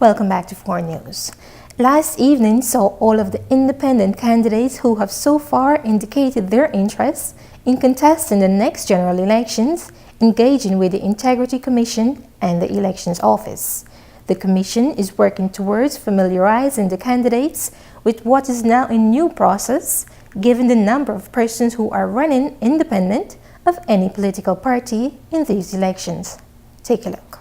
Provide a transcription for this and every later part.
Welcome back to 4 News. Last evening saw all of the independent candidates who have so far indicated their interest in contesting the next general elections, engaging with the Integrity Commission and the Elections Office. The Commission is working towards familiarizing the candidates with what is now a new process, given the number of persons who are running independent of any political party in these elections. Take a look.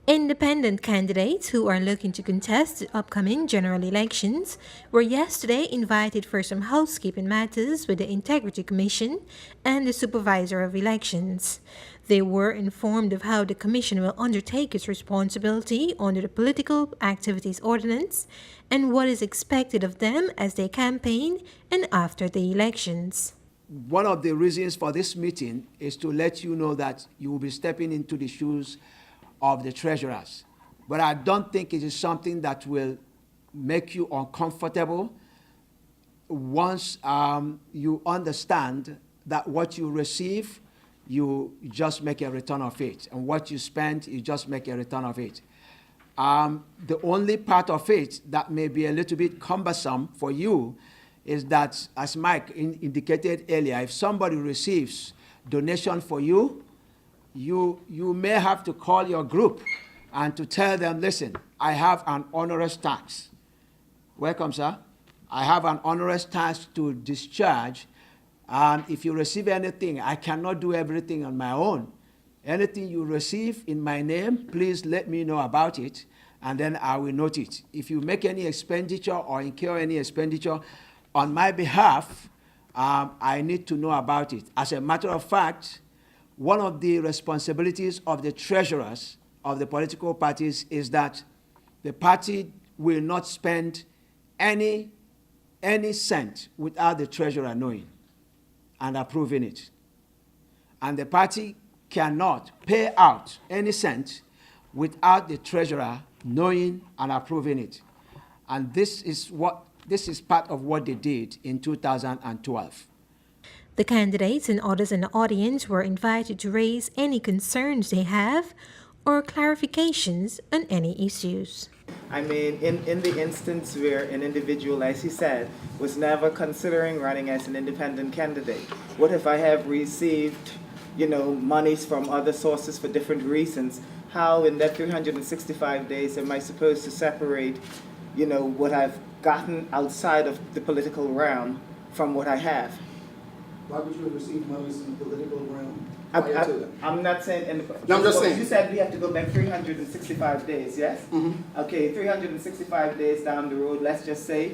Independent candidates who are looking to contest the upcoming general elections were yesterday invited for some housekeeping matters with the Integrity Commission and the Supervisor of Elections. They were informed of how the Commission will undertake its responsibility under the Political Activities Ordinance and what is expected of them as they campaign and after the elections. One of the reasons for this meeting is to let you know that you will be stepping into the shoes of the treasurers. But I don't think it is something that will make you uncomfortable once you understand that what you receive, you just make a return of it. And what you spend, you just make a return of it. The only part of it that may be a little bit cumbersome for you is that, as Mike indicated earlier, if somebody receives donation for you, you may have to call your group and to tell them, listen, I have an onerous tax. Welcome, sir. I have an onerous tax to discharge. And if you receive anything, I cannot do everything on my own. Anything you receive in my name, please let me know about it, and then I will note it. If you make any expenditure or incur any expenditure on my behalf, I need to know about it. As a matter of fact, one of the responsibilities of the treasurers of the political parties is that the party will not spend any cent without the treasurer knowing and approving it. And the party cannot pay out any cent without the treasurer knowing and approving it. And this is part of what they did in 2012. The candidates and others in the audience were invited to raise any concerns they have or clarifications on any issues. I mean, in the instance where an individual, as he said, was never considering running as an independent candidate, what if I have received, monies from other sources for different reasons? How in that 365 days am I supposed to separate, what I've gotten outside of the political realm from what I have? Why would you have received monies in the political realm prior to that? I'm not saying... No, I'm just saying. You said we have to go back 365 days, yes? Mm-hmm. Okay, 365 days down the road, let's just say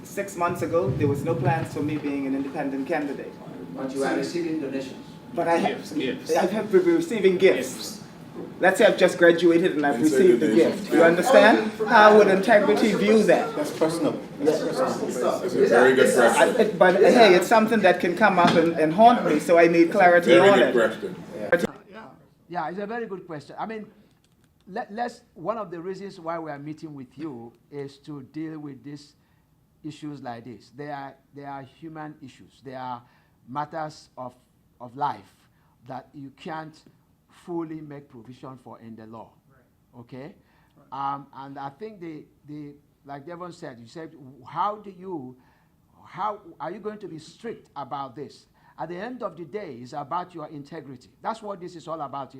6 months ago, there was no plans for me being an independent candidate. But you are receiving donations. But I Gifts. have been receiving gifts. Let's say I've just graduated and I've received a gift. You understand? How would integrity view that? That's personal. That's a very good question. But hey, it's something that can come up and haunt me, so I need clarity on it. Very good question. Yeah, it's a very good question. I mean, one of the reasons why we are meeting with you is to deal with these issues like this. They are human issues. They are matters of life that you can't fully make provision for in the law. Right. Okay? Right. And I think like Devon said, you said, how are you going to be strict about this? At the end of the day, it's about your integrity. That's what this is all about,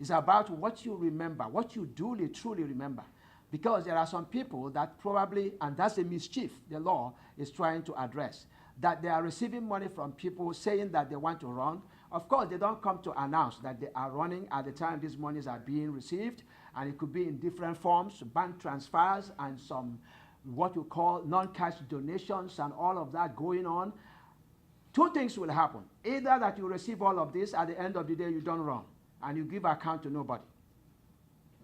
It's about what you remember, what you duly, truly remember. Because there are some people that probably, and that's the mischief the law is trying to address, that they are receiving money from people saying that they want to run. Of course, they don't come to announce that they are running at the time these monies are being received, and it could be in different forms, bank transfers and some what you call non-cash donations and all of that going on. Two things will happen. Either that you receive all of this, at the end of the day you don't run, and you give account to nobody.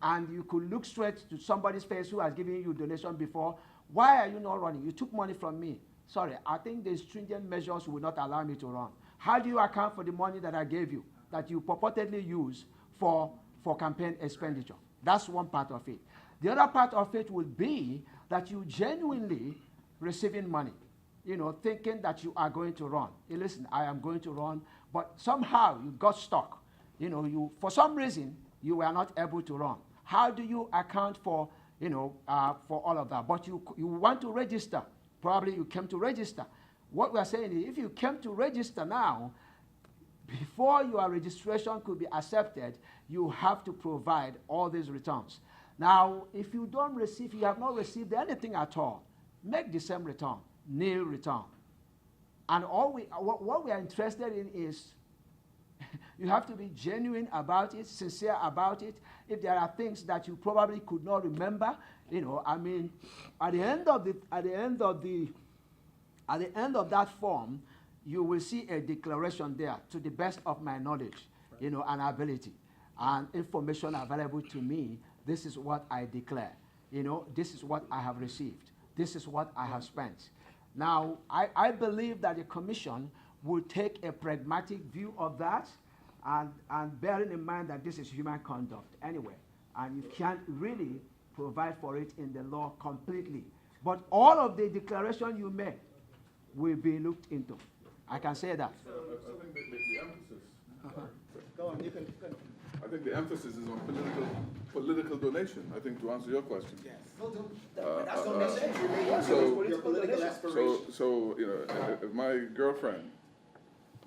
And you could look straight to somebody's face who has given you donation before. Why are you not running? You took money from me. Sorry, I think the stringent measures will not allow me to run. How do you account for the money that I gave you, that you purportedly use for campaign expenditure? That's one part of it. The other part of it will be that you genuinely receiving money, thinking that you are going to run. Hey, listen, I am going to run, but somehow you got stuck. For some reason, you were not able to run. How do you account for, for all of that. But you want to register. Probably you came to register. What we are saying is, if you came to register now, before your registration could be accepted, you have to provide all these returns. Now, if you have not received anything at all, make the same return, nil return. And what we are interested in is you have to be genuine about it, sincere about it. If there are things that you probably could not remember, at the end of that form, you will see a declaration there, to the best of my knowledge, and ability, and information available to me. This is what I declare. This is what I have received. This is what I have spent. Now, I believe that the commission will take a pragmatic view of that, and bearing in mind that this is human conduct anyway, and you can't really provide for it in the law completely. But all of the declaration you make will be looked into. I can say that. I think the emphasis. Go on, you can. I think the emphasis is on political donation. I think, to answer your question. Yes. That's what they say. So- Your political aspirations. So if my girlfriend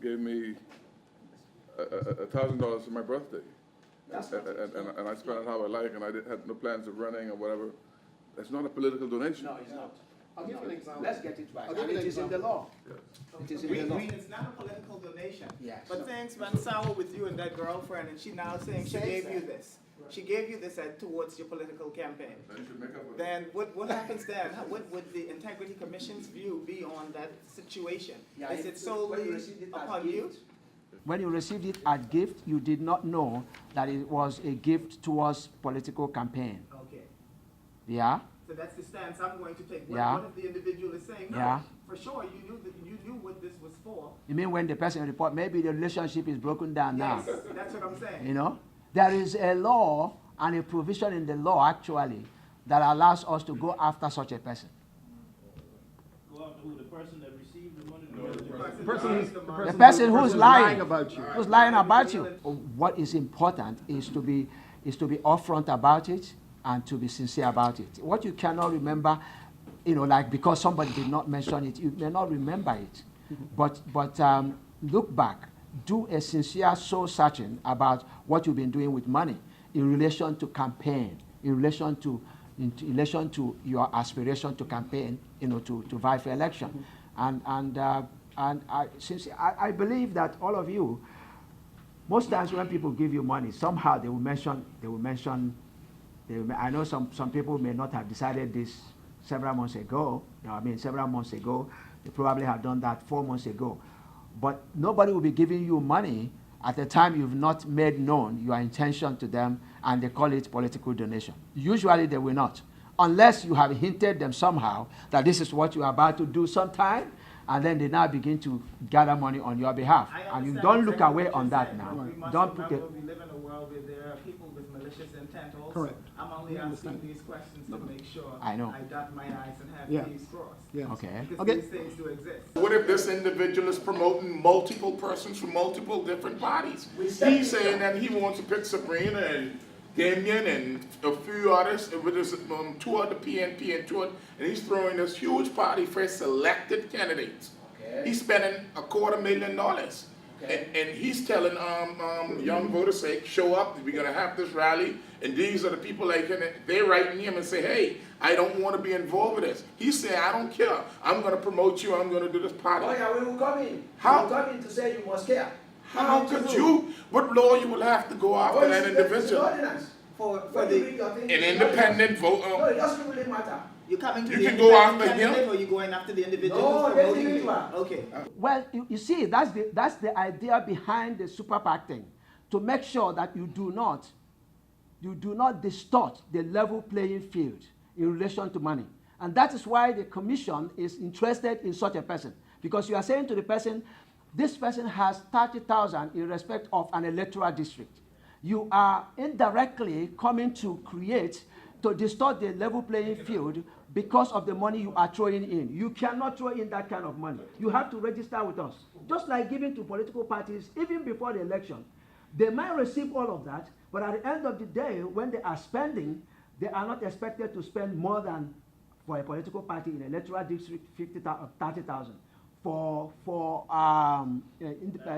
gave me $1,000 for my birthday, and I spent it how I like, and I had no plans of running or whatever, that's not a political donation. No, it's not. I'll give you an example. Let's get it right. I'll give And you it an is in the example. law. It is in the law. It's not a political donation. Yes. But things went sour with you and that girlfriend, and she now saying she gave you this. She gave you this towards your political campaign. Then you should make up with it. Then what happens then? What would the Integrity Commission's view be on that situation? Yeah, Is if- it when solely you received it as upon you? gift, when you received it as gift, you did not know that it was a gift towards political campaign. Okay. Yeah? So that's the stance I'm going to take. Yeah. What if the individual is saying, no, Yeah. for sure, you knew what this was for? You mean when the person report, maybe the relationship is broken down now? Yes, that's what I'm saying. There is a law and a provision in the law, actually, that allows us to go after such a person. Go after who? The person that received the money? No, the The person who's lying about you. Who's lying about you. What is important is to be upfront about it and to be sincere about it. What you cannot remember, like because somebody did not mention it, you may not remember it. But look back, do a sincere soul searching about what you've been doing with money in relation to campaign, in relation to your aspiration to campaign, to vie for election. And I believe that all of you, most times when people give you money, somehow they will mention. I know some people may not have decided this several months ago. Several months ago. They probably have done that 4 months ago. But nobody will be giving you money at the time you've not made known your intention to them, and they call it political donation. Usually they will not, unless you have hinted them somehow that this is what you are about to do sometime, and then they now begin to gather money on your behalf. And you don't look away on that now. We must Don't remember put it. we live in a world where there are people with malicious intent also. Correct. I'm only asking these questions to make sure I know. I dot my I's and have Yeah. T's crossed. Yes. Okay. Because Okay. these things do exist. What if this individual is promoting multiple persons from multiple different parties? He's saying that he wants to pick Sabrina and Damien and a few others, with his, two other PNP and and he's throwing this huge party for his selected candidates. He's spending $250,000. And he's telling young voters, say, show up, we're going to have this rally, and these are the people they're writing him and say, hey, I don't want to be involved with this. He's saying, I don't care. I'm going to promote you. I'm going to do this party. Oh yeah, we will come in. How- We will come in to say you must care. How could you, what law you will have to go after that individual? For When the, you read your thing, An it's not- independent vote. No, it doesn't really matter. you coming to You the can go independent after him. candidate, or you going after the individual No, who's the promoting you? individual. Okay. Well, you see, that's the idea behind the super PAC thing, to make sure that you do not distort the level playing field in relation to money. And that is why the commission is interested in such a person, because you are saying to the person, this person has 30,000 in respect of an electoral district. You are indirectly coming to distort the level playing field because of the money you are throwing in. You cannot throw in that kind of money. You have to register with us. Just like giving to political parties, even before the election. They might receive all of that, but at the end of the day, when they are spending, They are not expected to spend more than, for a political party in electoral district, 50,000, 30,000. For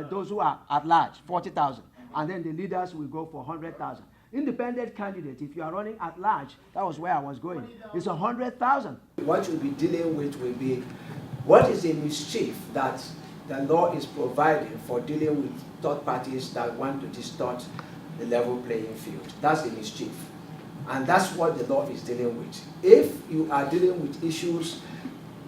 those who are at large, 40,000. And then the leaders will go for 100,000. Independent candidate, if you are running at large, that was where I was going, it's 100,000. What you'll be dealing with will be, what is the mischief that the law is providing for dealing with third parties that want to distort the level playing field? That's the mischief. And that's what the law is dealing with. If you are dealing with issues,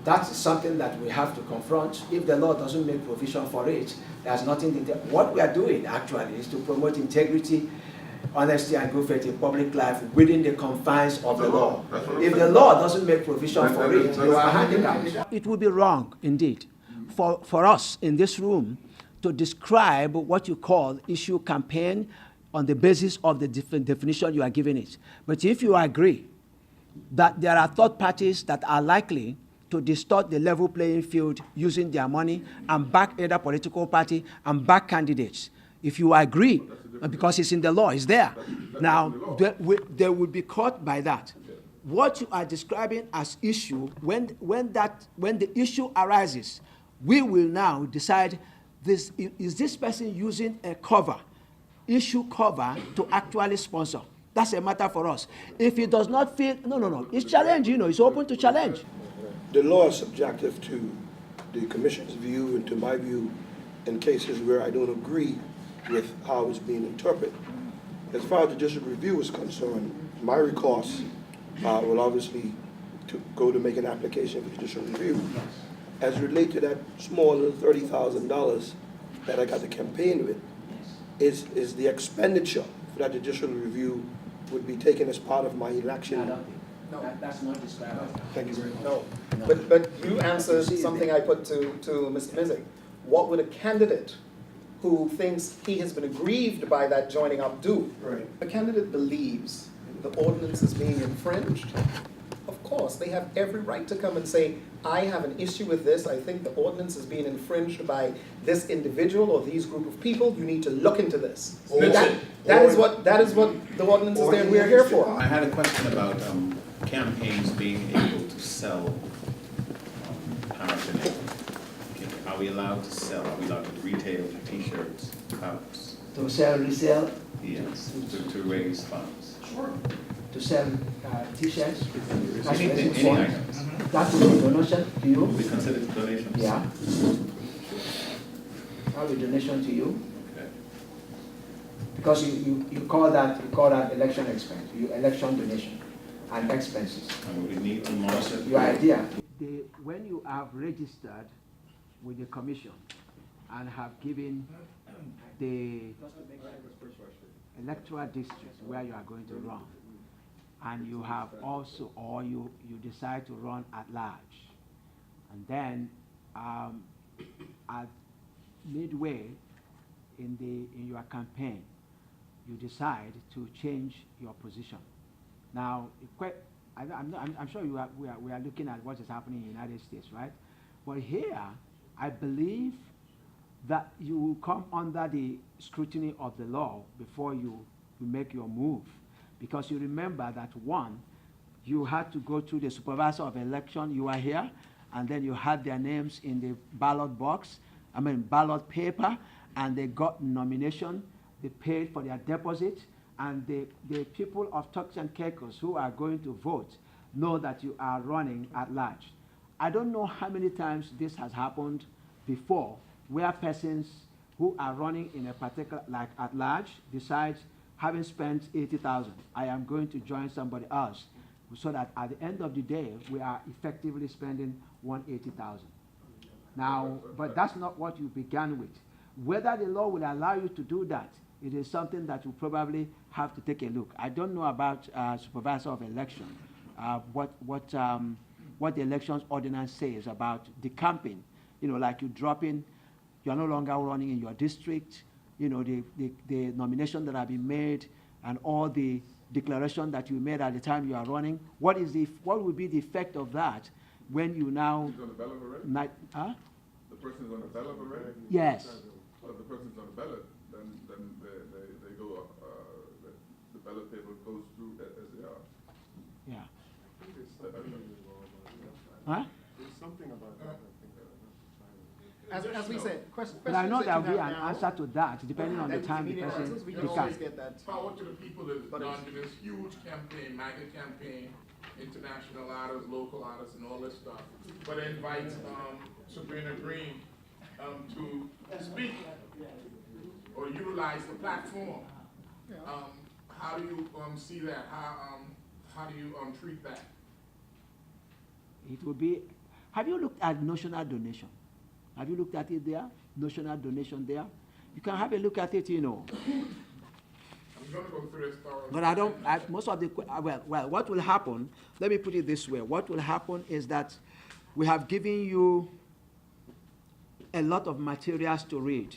that's something that we have to confront. If the law doesn't make provision for it, there's nothing to do. What we are doing actually is to promote integrity, honesty, and good faith in public life within the confines of the law. If the law doesn't make provision for it, you are handicapped. It would be wrong, indeed, for us in this room to describe what you call issue campaign on the basis of the different definition you are giving it. But if you agree that there are third parties that are likely to distort the level playing field using their money and back either political party and back candidates, if you agree, because it's in the law, it's there. Now, they will be caught by that. What you are describing as issue, when the issue arises, we will now decide, is this person using a issue cover to actually sponsor? That's a matter for us. If he does not feel, no, it's challenge, it's open to challenge. The law is subjective to the Commission's view and to my view in cases where I don't agree with how it's being interpreted. As far as the judicial review is concerned, my recourse will obviously go to make an application for judicial review. As related to that small little $30,000 that I got to campaign with, is the expenditure for that judicial review would be taken as part of my election. No, that's not described. Thank you very much. No, but you answered something I put to Mr. Mizik. What would a candidate who thinks he has been aggrieved by that joining up do? Right. A candidate believes the ordinance is being infringed. Of course, they have every right to come and say, I have an issue with this. I think the ordinance is being infringed by this individual or these group of people. You need to look into this. That is what the ordinance is there. We are here for. I had a question about campaigns being able to sell paraphernalia. Are we allowed to sell? Are we allowed to retail T-shirts, cups? To sell, resell? Yes, to raise funds. Sure. To sell T-shirts? Any items. That will be donation to you? Will be considered donations? Yeah. That will be donation to you. Okay. Because you call that election expense, election donation and expenses. And we need to monitor Your idea. When you have registered with the commission and have given the electoral district where you are going to run, and you have also, or you decide to run at large, and then at midway in your campaign, you decide to change your position. Now, I'm sure we are looking at what is happening in the United States, right? But here, I believe that you will come under the scrutiny of the law before you make your move. Because you remember that one, you had to go to the supervisor of election, you are here, and then you had their names in the ballot paper, and they got nomination, they paid for their deposit, and the people of Turks and Caicos who are going to vote know that you are running at large. I don't know how many times this has happened before, where persons who are running in a particular, like at large, decide, having spent 80,000, I am going to join somebody else, so that at the end of the day, we are effectively spending 180,000. Now, but that's not what you began with. Whether the law will allow you to do that, it is something that you probably have to take a look. I don't know about supervisor of election, what the elections ordinance says about decamping. Like you drop in, you're no longer running in your district, the nomination that have been made and all the declaration that you made at the time you are running. What will be the effect of that when you now... He's on the ballot already? The person is on the ballot already? Yes. Well, if the person's on the ballot, then they go, the ballot paper goes through as they are. Huh? There's something about that, I think. As we said, questions But I know that there you will be have an now, answer to that, depending on the then time the immediate person answers, we can picks always up. get that. Power to the people that But it's- launched this huge campaign, MAGA campaign, international artists, local artists, and all this stuff. But it invites Sabrina Green to speak or utilize the platform. How do you see that? How do you treat that? It will be, have you looked at notional donation? Have you looked at it there? Notional donation there? You can have a look at it, you know. I'm going to go through this thoroughly. But I don't, most of the, well, what will happen, let me put it this way. What will happen is that we have given you a lot of materials to read.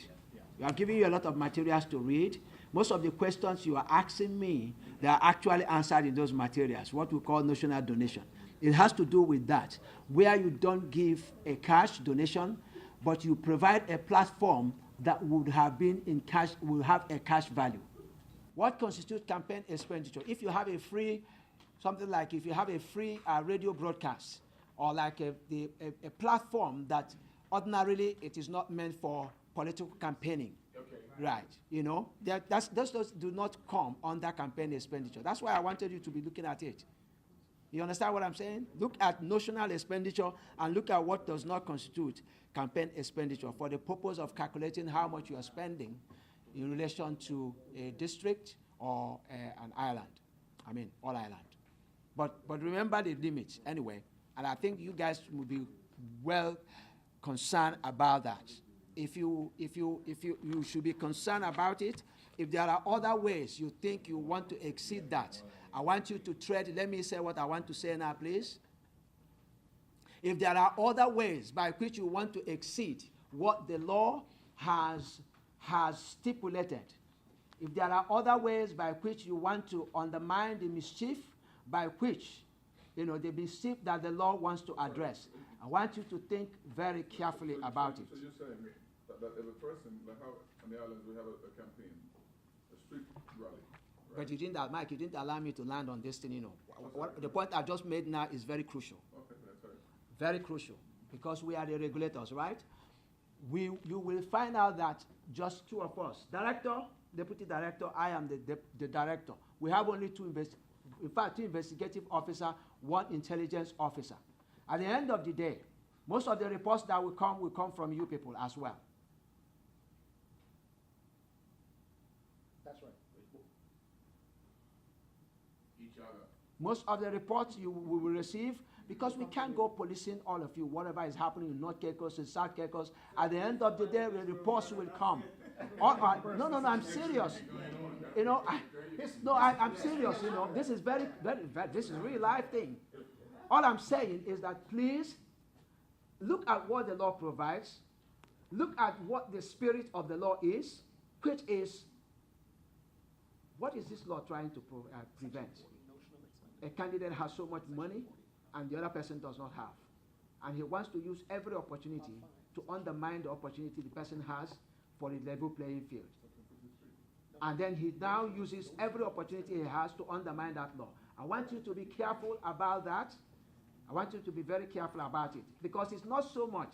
We have given you a lot of materials to read. Most of the questions you are asking me, they are actually answered in those materials, what we call notional donation. It has to do with that, where you don't give a cash donation, but you provide a platform that would have been in cash, will have a cash value. What constitutes campaign expenditure? If you have a free, something like if you have a free radio broadcast, or like a platform that ordinarily it is not meant for political campaigning. Okay. Right, you know, those do not come under campaign expenditure. That's why I wanted you to be looking at it. You understand what I'm saying? Look at notional expenditure and look at what does not constitute campaign expenditure for the purpose of calculating how much you are spending in relation to a district or an island. I mean, all island. But remember the limits anyway, and I think you guys will be well concerned about that. You should be concerned about it. If there are other ways you think you want to exceed that, I want you to tread. Let me say what I want to say now, please. If there are other ways by which you want to exceed what the law has stipulated, if there are other ways by which you want to undermine the mischief by which, the mischief that the law wants to address, I want you to think very carefully about it. So you're saying that if a person, like how on the islands we have a campaign, a street rally. But you didn't, Mike, you didn't allow me to land on this thing, the point I just made now is very crucial. Okay, that's right. Very crucial, because we are the regulators, right? You will find out that just two of us, director, deputy director, I am the director. We have only two investigative officers, one intelligence officer. At the end of the day, most of the reports that will come from you people as well. That's right. Each other. Most of the reports you will receive, because we can't go policing all of you, whatever is happening in North Caicos and South Caicos. At the end of the day, the reports will come. No, I'm serious. I'm serious. This is very, this is a real life thing. All I'm saying is that please look at what the law provides. Look at what the spirit of the law is, which is, what is this law trying to prevent? A candidate has so much money and the other person does not have. And he wants to use every opportunity to undermine the opportunity the person has for a level playing field. And then he now uses every opportunity he has to undermine that law. I want you to be careful about that. I want you to be very careful about it, because it's not so much,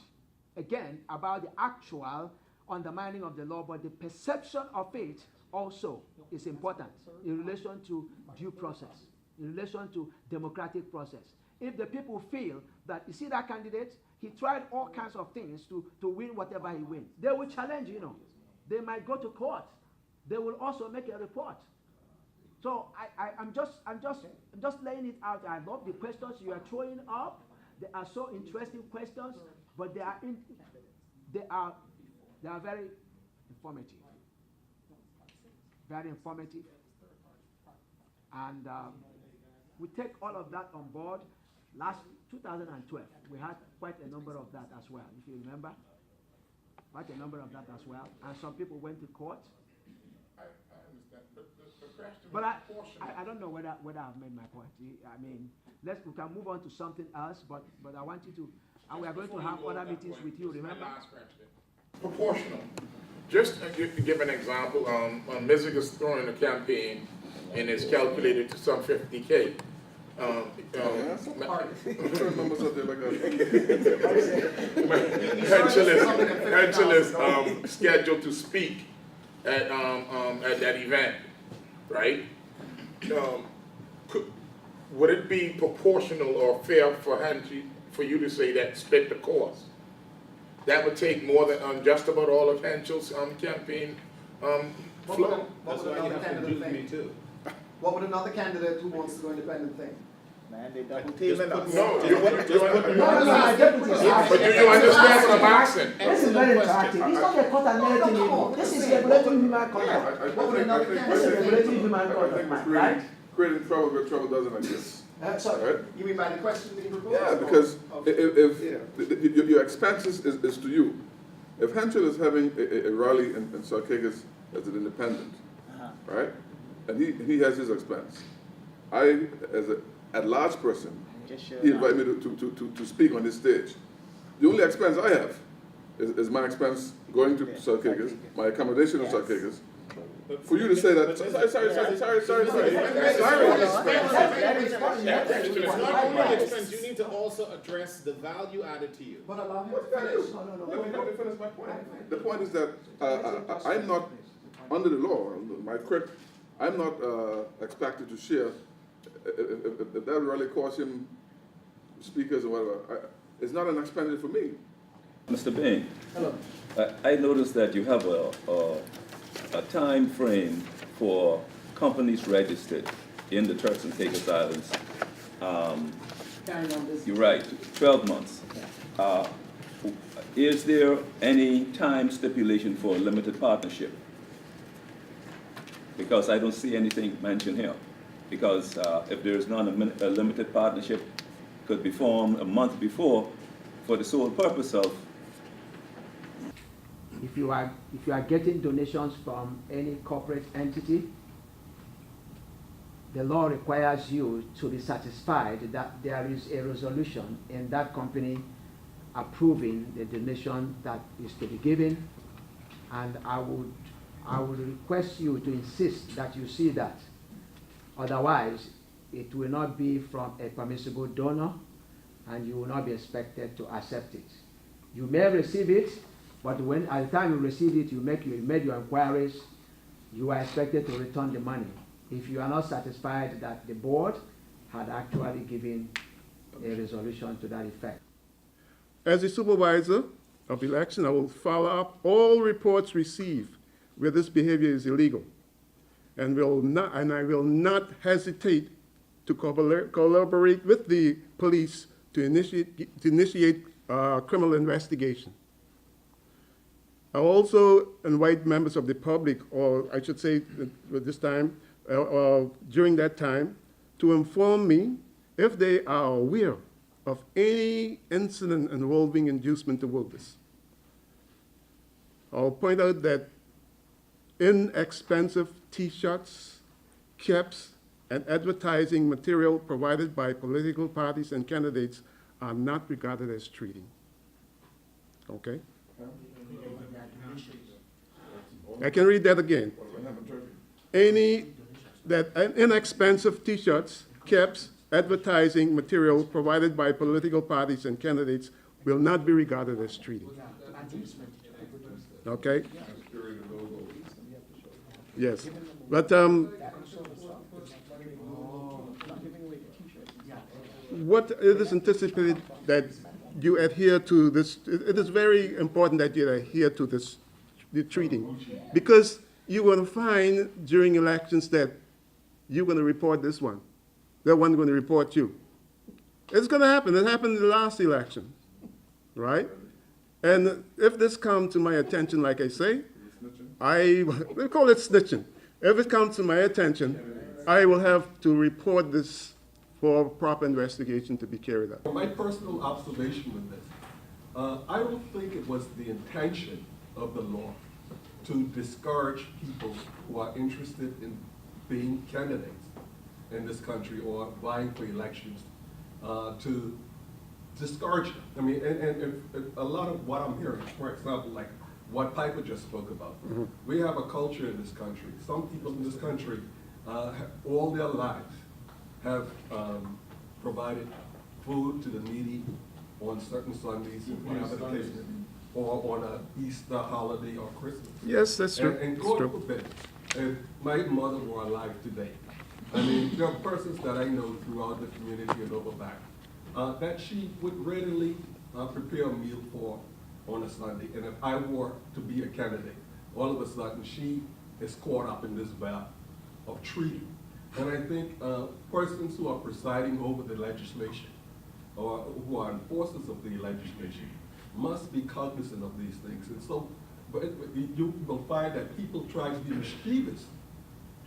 again, about the actual undermining of the law, but the perception of it also is important in relation to due process, in relation to democratic process. If the people feel that, you see that candidate, he tried all kinds of things to win whatever he wins, they will challenge, They might go to court. They will also make a report. So I'm just laying it out. I love the questions you are throwing up. They are so interesting questions, but they are very informative. Very informative. And we take all of that on board. Last 2012, we had quite a number of that as well, if you remember. Quite a number of that as well. And some people went to court. I understand, but the question But is I don't know whether I've made my point. I mean, we can move on to something else, but I want you to, and we are going to have other meetings with you, remember? My last question. Proportional. Just to give an example, Mizzig is throwing a campaign and it's calculated to some 50K. Members of the Hensel is scheduled to speak at that event, right? Would it be proportional or fair for you to say that split the cost? That would take more than just about all of Hensel's campaign flow. What would another candidate think? What would another candidate who wants to go independent think? Man, they double teaming us. No, you No, my deputy is but do you understand what I'm asking? This is very interactive. It's not a court and anything anymore. This is regulatory human conduct. This is regulatory human conduct, right? Creating trouble where trouble doesn't exist. Sorry. Right? You mean by the question being proposed? Yeah, because if your expenses is to you, if Hensel is having a rally in Caicos as an independent, right, and he has his expense, I, as a at-large person, he invited me to speak on this stage. The only expense I have is my expense going to Caicos, my accommodation in Caicos. For you to say that, sorry. You need to also address the value added to you. But allow him to finish. Let me finish my point. The point is that I'm not, under the law, my crip, I'm not expected to share. If that really costs him speakers or whatever, it's not an expenditure for me. Mr. Bain, Hello. I noticed that you have a time frame for companies registered in the Turks and Caicos Islands. Carrying on this. You're right, 12 months. Is there any time stipulation for a limited partnership? Because I don't see anything mentioned here. Because if there is not a limited partnership, could be formed a month before for the sole purpose of. If you are getting donations from any corporate entity, the law requires you to be satisfied that there is a resolution in that company approving the donation that is to be given, and I would request you to insist that you see that. Otherwise, it will not be from a permissible donor, and you will not be expected to accept it. You may receive it, but when at the time you receive it, you made your inquiries, you are expected to return the money if you are not satisfied that the board had actually given a resolution to that effect. As the supervisor of election, I will follow up all reports received where this behavior is illegal, and I will not hesitate to collaborate with the police to initiate criminal investigation. I also invite members of the public, or I should say at this time, during that time, to inform me if they are aware of any incident involving inducement to wilderness. I'll point out that inexpensive T-shirts, caps, and advertising material provided by political parties and candidates are not regarded as treating. Okay? I can read that again. Inexpensive T-shirts, caps, advertising material provided by political parties and candidates will not be regarded as treating. Okay? Yes. But what it is anticipated that you adhere to this, it is very important that you adhere to this, the treating, because you're going to find during elections that you're going to report this one. That one's going to report you. It's going to happen. It happened in the last election, right? And if this comes to my attention, like I say, we call it snitching. If it comes to my attention, I will have to report this for proper investigation to be carried out. My personal observation with this, I don't think it was the intention of the law to discourage people who are interested in being candidates in this country or vying for elections, to discourage them. I mean, and a lot of what I'm hearing, for example, like what Piper just spoke about. Mm-hmm. We have a culture in this country. Some people in this country, all their lives, have provided food to the needy on certain Sundays, whatever the case may be, or on a Easter holiday or Christmas. Yes, that's true. And That's God true. forbid, if my mother were alive today, I mean, there are persons that I know throughout the community and over back, that she would readily prepare a meal for on a Sunday. And if I were to be a candidate, all of a sudden she is caught up in this web of treating. And I think persons who are presiding over the legislation or who are enforcers of the legislation must be cognizant of these things. And so, but you will find that people try to be mischievous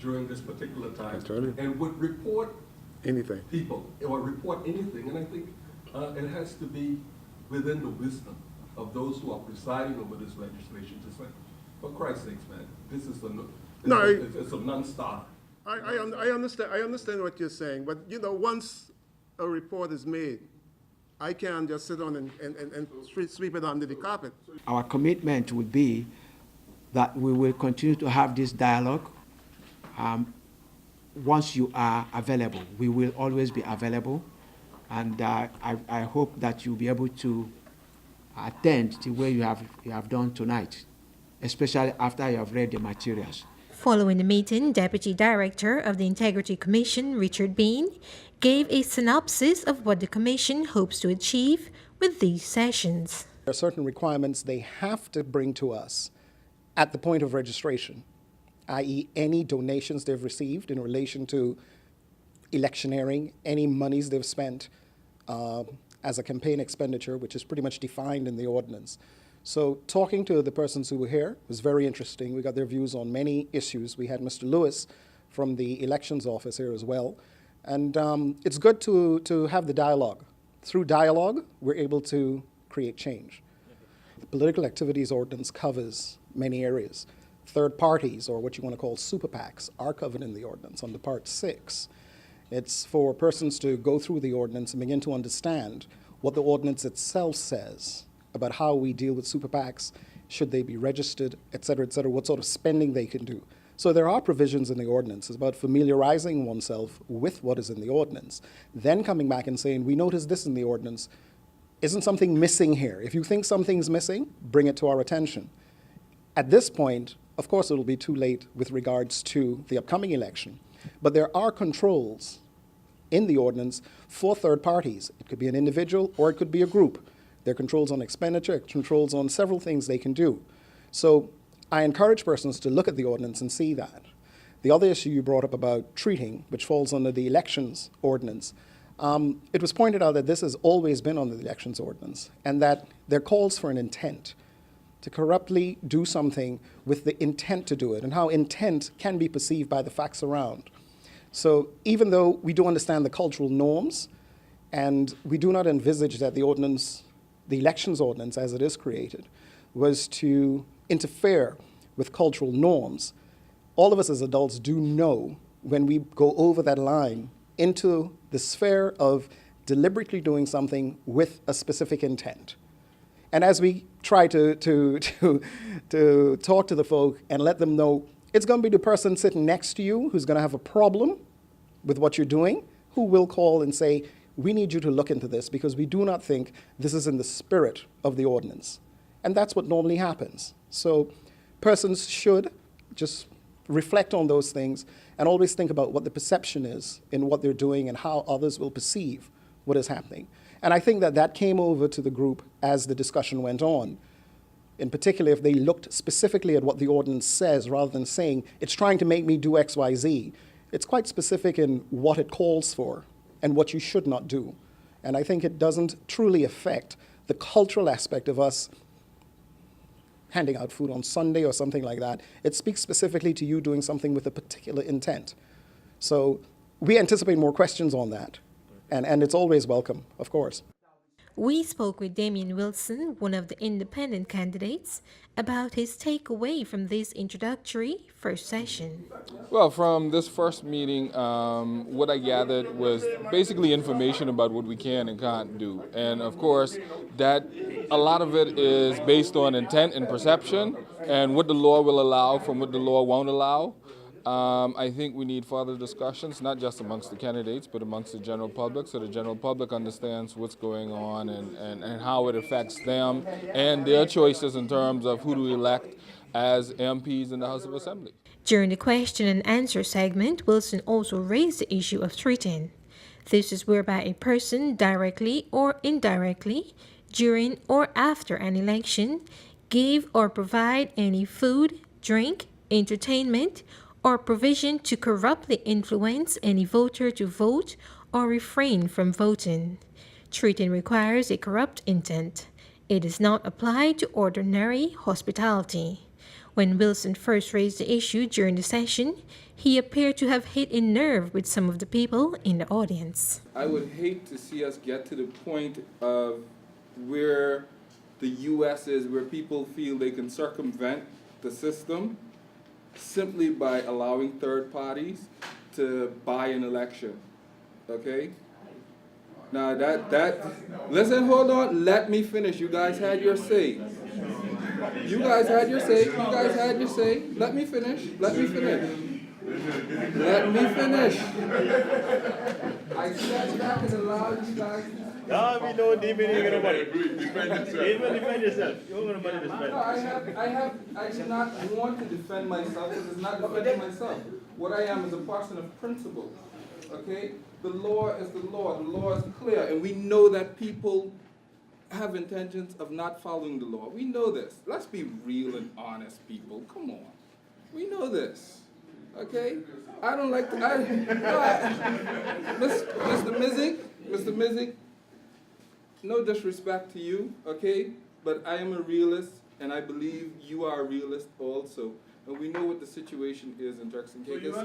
during this particular time and would report anything people or report anything. And I think it has to be within the wisdom of those who are presiding over this legislation to say, for Christ's sakes, man, this is it's a non-starter. I understand what you're saying, but you know, once a report is made, I can't just sit on and sweep it under the carpet. Our commitment would be that we will continue to have this dialogue. Once you are available, we will always be available, and I hope that you'll be able to attend the way you have done tonight, especially after you have read the materials. Following the meeting, Deputy Director of the Integrity Commission, Richard Bean, gave a synopsis of what the Commission hopes to achieve with these sessions. There are certain requirements they have to bring to us at the point of registration, i.e. any donations they've received in relation to electioneering, any monies they've spent as a campaign expenditure, which is pretty much defined in the ordinance. So talking to the persons who were here was very interesting. We got their views on many issues. We had Mr. Lewis from the elections office here as well. And it's good to have the dialogue. Through dialogue, we're able to create change. The political activities ordinance covers many areas. Third parties, or what you want to call super PACs, are covered in the ordinance under Part 6. It's for persons to go through the ordinance and begin to understand what the ordinance itself says about how we deal with super PACs, should they be registered, et cetera, what sort of spending they can do. So there are provisions in the ordinance. It's about familiarizing oneself with what is in the ordinance, then coming back and saying, we noticed this in the ordinance. Isn't something missing here? If you think something's missing, bring it to our attention. At this point, of course, it'll be too late with regards to the upcoming election, but there are controls in the ordinance for third parties. It could be an individual or it could be a group. There are controls on expenditure, controls on several things they can do. So I encourage persons to look at the ordinance and see that. The other issue you brought up about treating, which falls under the elections ordinance, it was pointed out that this has always been under the elections ordinance and that there calls for an intent to corruptly do something with the intent to do it, and how intent can be perceived by the facts around. So even though we do understand the cultural norms, and we do not envisage that the ordinance, the elections ordinance as it is created, was to interfere with cultural norms, all of us as adults do know when we go over that line into the sphere of deliberately doing something with a specific intent. And as we try to talk to the folk and let them know, it's going to be the person sitting next to you who's going to have a problem with what you're doing, who will call and say, we need you to look into this because we do not think this is in the spirit of the ordinance. And that's what normally happens. So persons should just reflect on those things and always think about what the perception is in what they're doing and how others will perceive what is happening. And I think that that came over to the group as the discussion went on. In particular, if they looked specifically at what the ordinance says rather than saying, it's trying to make me do X, Y, Z, it's quite specific in what it calls for and what you should not do. And I think it doesn't truly affect the cultural aspect of us handing out food on Sunday or something like that. It speaks specifically to you doing something with a particular intent. So we anticipate more questions on that. And it's always welcome, of course. We spoke with Damian Wilson, one of the independent candidates, about his takeaway from this introductory first session. Well, from this first meeting, what I gathered was basically information about what we can and can't do. And of course, that a lot of it is based on intent and perception and what the law will allow from what the law won't allow. I think we need further discussions, not just amongst the candidates, but amongst the general public, so the general public understands what's going on and how it affects them and their choices in terms of who to elect as MPs in the House of Assembly. During the question and answer segment, Wilson also raised the issue of treating. This is whereby a person directly or indirectly, during or after an election, give or provide any food, drink, entertainment, or provision to corruptly influence any voter to vote or refrain from voting. Treating requires a corrupt intent. It does not apply to ordinary hospitality. When Wilson first raised the issue during the session, he appeared to have hit a nerve with some of the people in the audience. I would hate to see us get to the point of where the U.S. is, where people feel they can circumvent the system simply by allowing third parties to buy an election, okay? Now listen, hold on, let me finish. You guys had your say. You guys had your say. Let me finish. Let me finish. I sat back and allowed you guys. No, we don't defend money. Defend yourself. You don't want money to spend. No, I do not want to defend myself because it's not defending myself. What I am is a person of principle. Okay? The law is the law. The law is clear. And we know that people have intentions of not following the law. We know this. Let's be real and honest, people. Come on. We know this. Okay? I don't like to... Mr. Mizik, no disrespect to you, okay? But I am a realist, and I believe you are a realist also. And we know what the situation is in Turks and Caicos,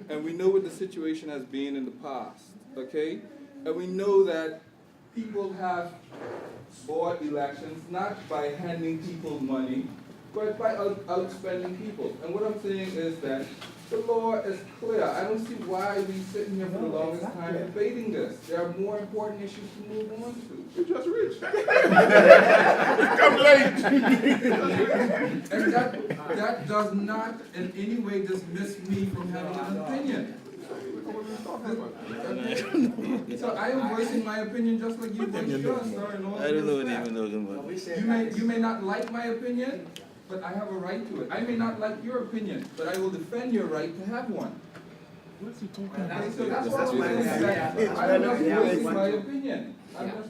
and we know what the situation has been in the past, okay? And we know that people have bought elections not by handing people money, but by outspending people. And what I'm saying is that the law is clear. I don't see why we're sitting here for the longest time debating this. There are more important issues to move on to. You just reached. Come late. And that does not in any way dismiss me from having an opinion. So I am voicing my opinion just like you voiced yours, sir. I don't know what even. You may not like my opinion, but I have a right to it. I may not like your opinion, but I will defend your right to have one. What's he talking about? So that's what I'm saying. I'm just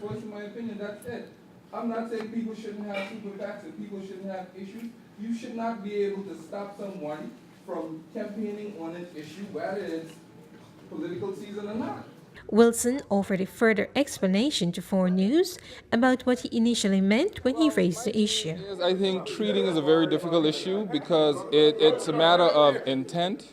voicing my opinion. That's it. I'm not saying people shouldn't have super PACs and people shouldn't have issues. You should not be able to stop someone from campaigning on an issue, whether it's political season or not. Wilson offered a further explanation to Foreign News about what he initially meant when he raised the issue. I think treating is a very difficult issue because it's a matter of intent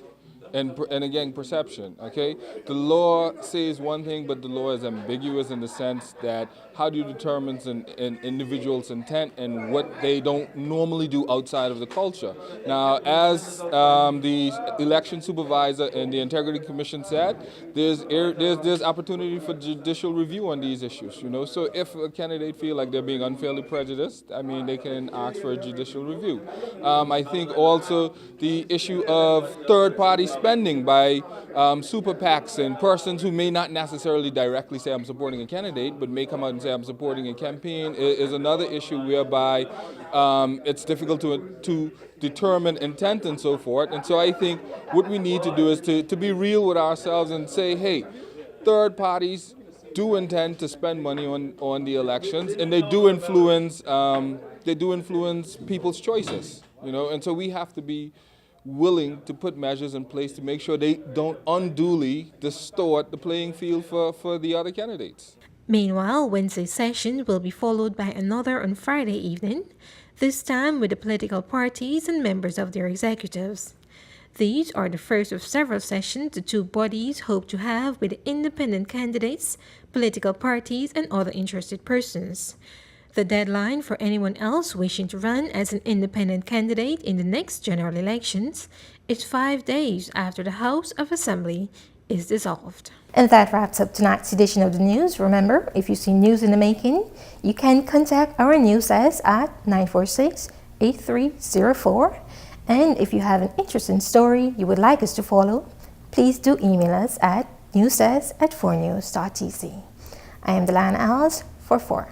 and again, perception, okay? The law says one thing, but the law is ambiguous in the sense that how do you determine an individual's intent and what they don't normally do outside of the culture? Now, as the election supervisor and the Integrity Commission said, there's opportunity for judicial review on these issues, you know? So if a candidate feel like they're being unfairly prejudiced, I mean, they can ask for a judicial review. I think also the issue of third-party spending by super PACs and persons who may not necessarily directly say I'm supporting a candidate, but may come out and say I'm supporting a campaign is another issue whereby it's difficult to determine intent and so forth. And so I think what we need to do is to be real with ourselves and say, hey, third parties do intend to spend money on the elections, and they do influence people's choices, you know. And so we have to be willing to put measures in place to make sure they don't unduly distort the playing field for the other candidates. Meanwhile, Wednesday's session will be followed by another on Friday evening, this time with the political parties and members of their executives. These are the first of several sessions the two bodies hope to have with independent candidates, political parties, and other interested persons. The deadline for anyone else wishing to run as an independent candidate in the next general elections is 5 days after the House of Assembly is dissolved. And that wraps up tonight's edition of the news. Remember, if you see news in the making, you can contact our news desk at 946-8304. And if you have an interesting story you would like us to follow, please do email us at newsdesk@4news.tc. I am Delana Alves for 4.